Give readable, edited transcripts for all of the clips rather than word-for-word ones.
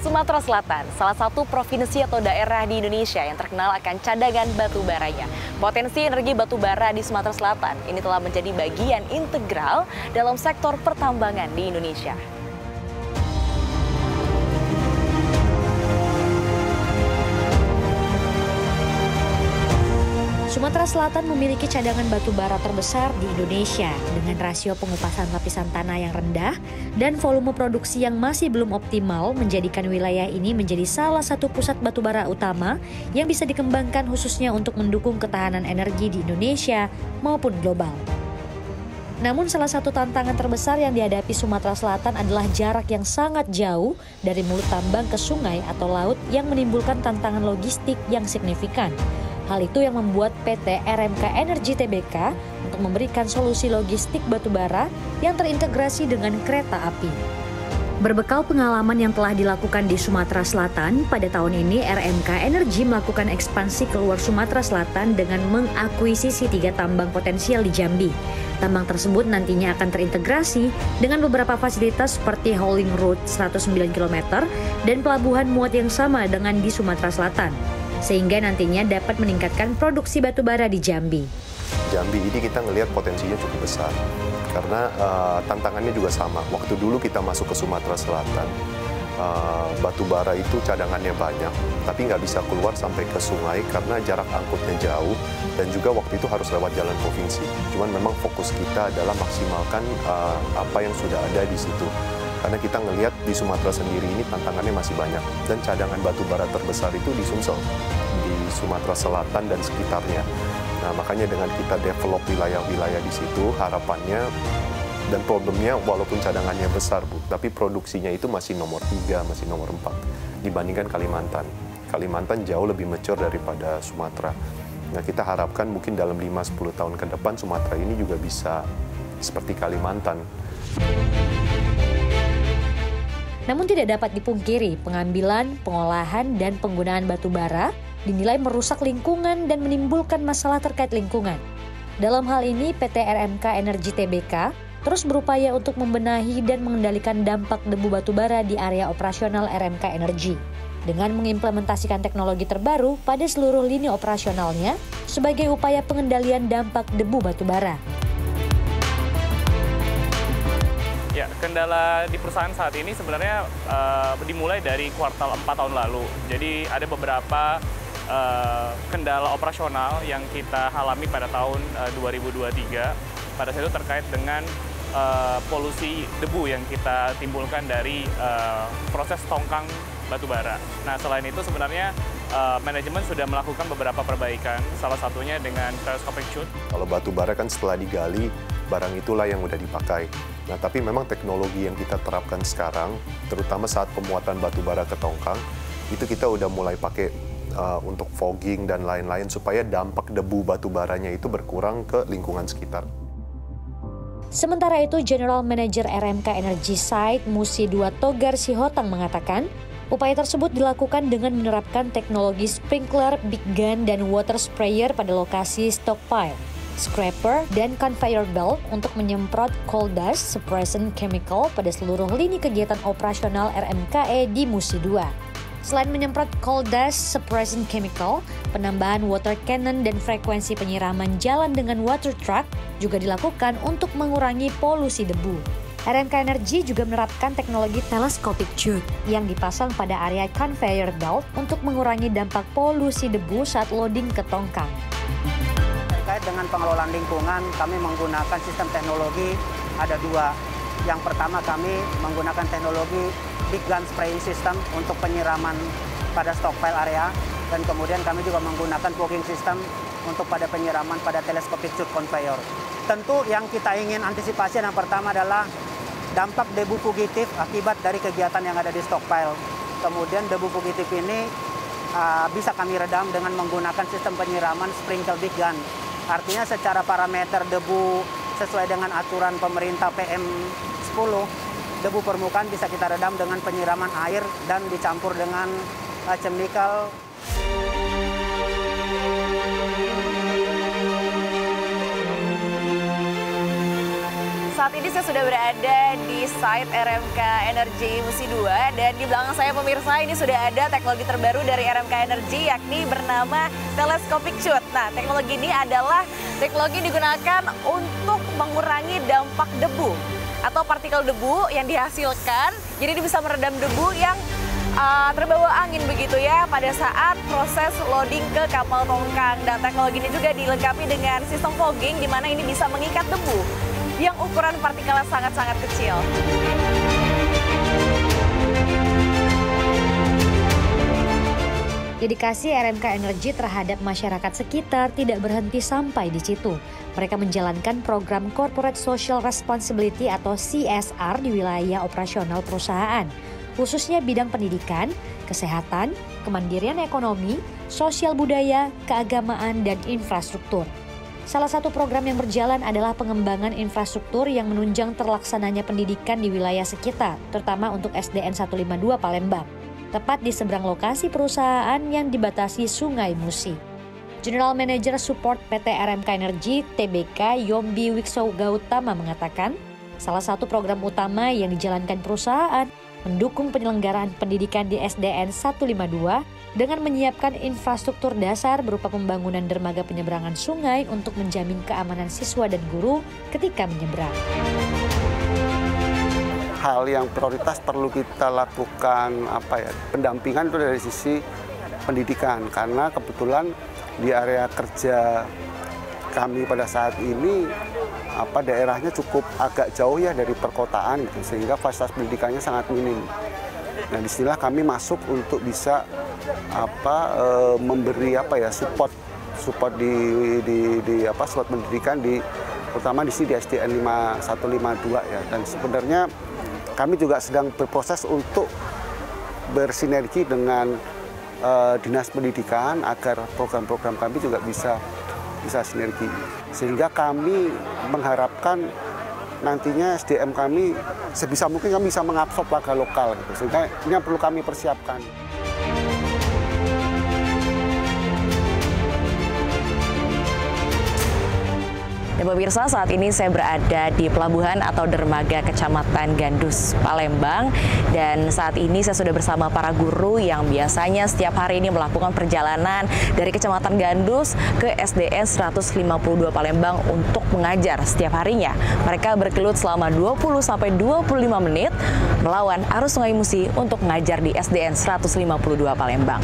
Sumatera Selatan, salah satu provinsi atau daerah di Indonesia yang terkenal akan cadangan batu baranya. Potensi energi batu bara di Sumatera Selatan ini telah menjadi bagian integral dalam sektor pertambangan di Indonesia. Sumatera Selatan memiliki cadangan batu bara terbesar di Indonesia dengan rasio pengupasan lapisan tanah yang rendah dan volume produksi yang masih belum optimal menjadikan wilayah ini menjadi salah satu pusat batu bara utama yang bisa dikembangkan khususnya untuk mendukung ketahanan energi di Indonesia maupun global. Namun salah satu tantangan terbesar yang dihadapi Sumatera Selatan adalah jarak yang sangat jauh dari mulut tambang ke sungai atau laut yang menimbulkan tantangan logistik yang signifikan. Hal itu yang membuat PT RMK Energi Tbk untuk memberikan solusi logistik batubara yang terintegrasi dengan kereta api. Berbekal pengalaman yang telah dilakukan di Sumatera Selatan, pada tahun ini RMK Energi melakukan ekspansi keluar Sumatera Selatan dengan mengakuisisi 3 tambang potensial di Jambi. Tambang tersebut nantinya akan terintegrasi dengan beberapa fasilitas seperti hauling road 109 km dan pelabuhan muat yang sama dengan di Sumatera Selatan, sehingga nantinya dapat meningkatkan produksi batubara di Jambi. Jambi ini kita ngelihat potensinya cukup besar, karena tantangannya juga sama. Waktu dulu kita masuk ke Sumatera Selatan, batubara itu cadangannya banyak, tapi nggak bisa keluar sampai ke sungai karena jarak angkutnya jauh, dan juga waktu itu harus lewat jalan provinsi. Cuman memang fokus kita adalah maksimalkan apa yang sudah ada di situ. Karena kita ngelihat di Sumatera sendiri ini tantangannya masih banyak. Dan cadangan batu bara terbesar itu di Sumsel, di Sumatera Selatan dan sekitarnya. Nah, makanya dengan kita develop wilayah-wilayah di situ, harapannya dan problemnya walaupun cadangannya besar, Bu, tapi produksinya itu masih nomor 3, masih nomor 4 dibandingkan Kalimantan. Kalimantan jauh lebih mature daripada Sumatera. Nah, kita harapkan mungkin dalam 5-10 tahun ke depan Sumatera ini juga bisa seperti Kalimantan. Namun tidak dapat dipungkiri, pengambilan, pengolahan, dan penggunaan batu bara dinilai merusak lingkungan dan menimbulkan masalah terkait lingkungan. Dalam hal ini, PT RMK Energi Tbk terus berupaya untuk membenahi dan mengendalikan dampak debu batu bara di area operasional RMK Energi dengan mengimplementasikan teknologi terbaru pada seluruh lini operasionalnya sebagai upaya pengendalian dampak debu batu bara. Ya, kendala di perusahaan saat ini sebenarnya dimulai dari kuartal 4 tahun lalu. Jadi ada beberapa kendala operasional yang kita alami pada tahun 2023. Pada saat itu terkait dengan polusi debu yang kita timbulkan dari proses tongkang batubara. Nah, selain itu sebenarnya manajemen sudah melakukan beberapa perbaikan, salah satunya dengan telescopic chute. Kalau batubara kan setelah digali, barang itulah yang udah dipakai. Nah, tapi memang teknologi yang kita terapkan sekarang, terutama saat pemuatan batubara ke tongkang, itu kita udah mulai pakai untuk fogging dan lain-lain supaya dampak debu batubaranya itu berkurang ke lingkungan sekitar. Sementara itu, General Manager RMK Energy Site Musi 2 Togar Sihotang mengatakan, upaya tersebut dilakukan dengan menerapkan teknologi sprinkler, big gun, dan water sprayer pada lokasi stockpile, scraper, dan conveyor belt untuk menyemprot coal dust suppressant chemical pada seluruh lini kegiatan operasional RMKE di Musi 2. Selain menyemprot coal dust suppressant chemical, penambahan water cannon dan frekuensi penyiraman jalan dengan water truck juga dilakukan untuk mengurangi polusi debu. RMK Energi juga menerapkan teknologi telescopic chute yang dipasang pada area conveyor belt untuk mengurangi dampak polusi debu saat loading ke tongkang. Terkait dengan pengelolaan lingkungan, kami menggunakan sistem teknologi ada 2. Yang pertama, kami menggunakan teknologi big gun spraying system untuk penyiraman pada stockpile area, dan kemudian kami juga menggunakan fogging system untuk pada penyiraman pada telescopic chute conveyor. Tentu yang kita ingin antisipasi yang pertama adalah dampak debu fugitif akibat dari kegiatan yang ada di stockpile. Kemudian debu fugitif ini bisa kami redam dengan menggunakan sistem penyiraman sprinkle big gun. Artinya secara parameter debu sesuai dengan aturan pemerintah PM10, debu permukaan bisa kita redam dengan penyiraman air dan dicampur dengan chemical. Saat ini saya sudah berada di site RMK Energi Musi 2 dan di belakang saya pemirsa ini sudah ada teknologi terbaru dari RMK Energi yakni bernama Telescopic Shoot. Nah, teknologi ini adalah teknologi digunakan untuk mengurangi dampak debu atau partikel debu yang dihasilkan. Jadi ini bisa meredam debu yang terbawa angin begitu ya pada saat proses loading ke kapal tongkang. Dan teknologi ini juga dilengkapi dengan sistem fogging di mana ini bisa mengikat debu yang ukuran partikelnya sangat-sangat kecil. Dedikasi RMK Energi terhadap masyarakat sekitar tidak berhenti sampai di situ. Mereka menjalankan program Corporate Social Responsibility atau CSR di wilayah operasional perusahaan, khususnya bidang pendidikan, kesehatan, kemandirian ekonomi, sosial budaya, keagamaan, dan infrastruktur. Salah satu program yang berjalan adalah pengembangan infrastruktur yang menunjang terlaksananya pendidikan di wilayah sekitar, terutama untuk SDN 152 Palembang, tepat di seberang lokasi perusahaan yang dibatasi Sungai Musi. General Manager Support PT RMK Energi TBK Yombi Wikso Gautama mengatakan, salah satu program utama yang dijalankan perusahaan mendukung penyelenggaraan pendidikan di SDN 152 dengan menyiapkan infrastruktur dasar berupa pembangunan dermaga penyeberangan sungai untuk menjamin keamanan siswa dan guru ketika menyeberang. Hal yang prioritas perlu kita lakukan pendampingan itu dari sisi pendidikan, karena kebetulan di area kerja kami pada saat ini daerahnya cukup agak jauh ya dari perkotaan gitu, sehingga fasilitas pendidikannya sangat minim. Nah, disinilah kami masuk untuk bisa memberi support di support pendidikan terutama di sini di SDN 152 ya. Dan sebenarnya kami juga sedang berproses untuk bersinergi dengan Dinas Pendidikan agar program-program kami juga bisa sinergi. Sehingga kami mengharapkan nantinya SDM kami sebisa mungkin kami bisa mengabsorb warga lokal gitu. Sehingga ini yang perlu kami persiapkan. Ya pemirsa, saat ini saya berada di pelabuhan atau dermaga Kecamatan Gandus, Palembang. Dan saat ini saya sudah bersama para guru yang biasanya setiap hari ini melakukan perjalanan dari Kecamatan Gandus ke SDN 152 Palembang untuk mengajar setiap harinya. Mereka berkelut selama 20-25 menit melawan arus Sungai Musi untuk mengajar di SDN 152 Palembang.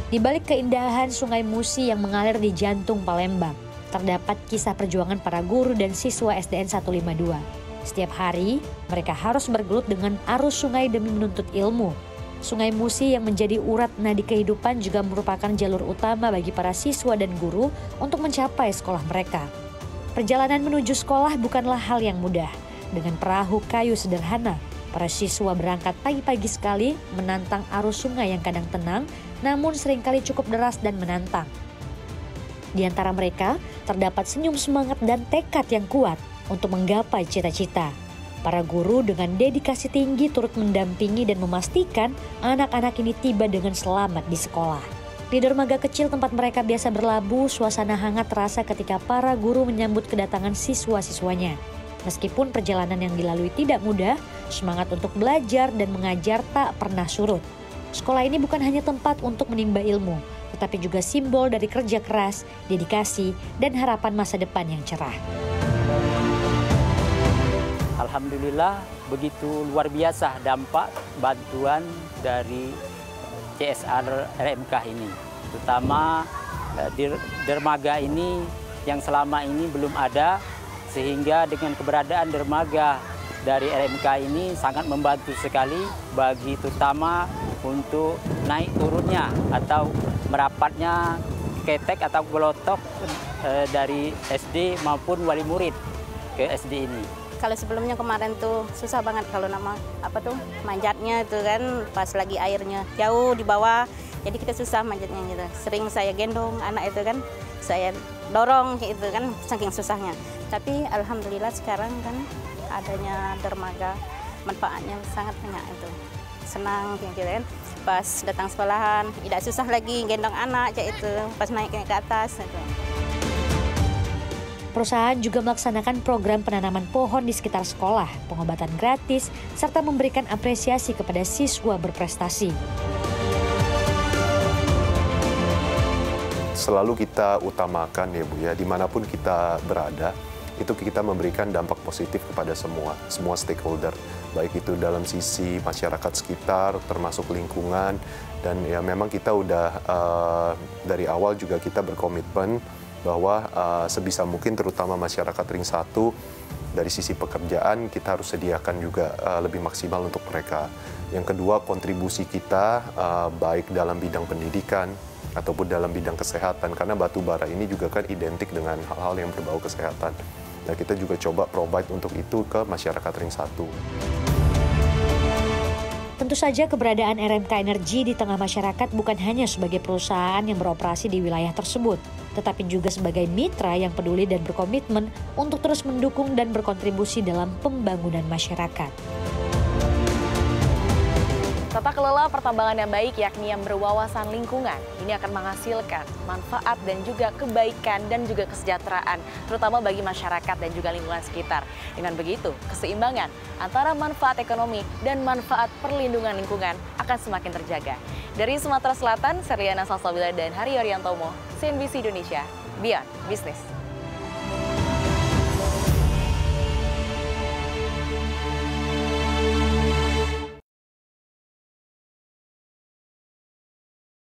Di balik keindahan Sungai Musi yang mengalir di jantung Palembang, terdapat kisah perjuangan para guru dan siswa SDN 152. Setiap hari, mereka harus bergelut dengan arus sungai demi menuntut ilmu. Sungai Musi yang menjadi urat nadi kehidupan juga merupakan jalur utama bagi para siswa dan guru untuk mencapai sekolah mereka. Perjalanan menuju sekolah bukanlah hal yang mudah. Dengan perahu kayu sederhana, para siswa berangkat pagi-pagi sekali menantang arus sungai yang kadang tenang, namun seringkali cukup deras dan menantang. Di antara mereka, terdapat senyum semangat dan tekad yang kuat untuk menggapai cita-cita. Para guru dengan dedikasi tinggi turut mendampingi dan memastikan anak-anak ini tiba dengan selamat di sekolah. Di dermaga kecil tempat mereka biasa berlabuh, suasana hangat terasa ketika para guru menyambut kedatangan siswa-siswanya. Meskipun perjalanan yang dilalui tidak mudah, semangat untuk belajar dan mengajar tak pernah surut. Sekolah ini bukan hanya tempat untuk menimba ilmu, tetapi juga simbol dari kerja keras, dedikasi, dan harapan masa depan yang cerah. Alhamdulillah begitu luar biasa dampak bantuan dari CSR RMK ini. Terutama di dermaga ini yang selama ini belum ada, sehingga dengan keberadaan dermaga dari RMK ini sangat membantu sekali bagi terutama untuk naik turunnya atau merapatnya ketek atau belotok dari SD maupun wali murid ke SD ini. Kalau sebelumnya kemarin tuh susah banget kalau manjatnya itu kan pas lagi airnya jauh di bawah, jadi kita susah manjatnya gitu. Sering saya gendong anak itu kan, saya dorong gitu kan saking susahnya. Tapi alhamdulillah sekarang kan adanya dermaga, manfaatnya sangat banyak itu. senang gitu kan. Pas datang sekolahan tidak susah lagi gendong anak kayak itu pas naik ke atas gitu. Perusahaan juga melaksanakan program penanaman pohon di sekitar sekolah, pengobatan gratis, serta memberikan apresiasi kepada siswa berprestasi. Selalu kita utamakan ya Bu ya, dimanapun kita berada, itu kita memberikan dampak positif kepada semua stakeholder, baik itu dalam sisi masyarakat sekitar, termasuk lingkungan, dan ya memang kita udah dari awal juga kita berkomitmen bahwa sebisa mungkin terutama masyarakat ring 1 dari sisi pekerjaan kita harus sediakan juga lebih maksimal untuk mereka. Yang kedua, kontribusi kita baik dalam bidang pendidikan ataupun dalam bidang kesehatan, karena batu bara ini juga kan identik dengan hal-hal yang berbau kesehatan. Nah, kita juga coba provide untuk itu ke masyarakat ring 1. Tentu saja keberadaan RMK Energi di tengah masyarakat bukan hanya sebagai perusahaan yang beroperasi di wilayah tersebut, tetapi juga sebagai mitra yang peduli dan berkomitmen untuk terus mendukung dan berkontribusi dalam pembangunan masyarakat. Tata kelola pertambangan yang baik yakni yang berwawasan lingkungan. Ini akan menghasilkan manfaat dan juga kebaikan dan juga kesejahteraan, terutama bagi masyarakat dan juga lingkungan sekitar. Dengan begitu, keseimbangan antara manfaat ekonomi dan manfaat perlindungan lingkungan akan semakin terjaga. Dari Sumatera Selatan, Serliana Salsabila dan Hari Oriantomo, CNBC Indonesia, Beyond Business.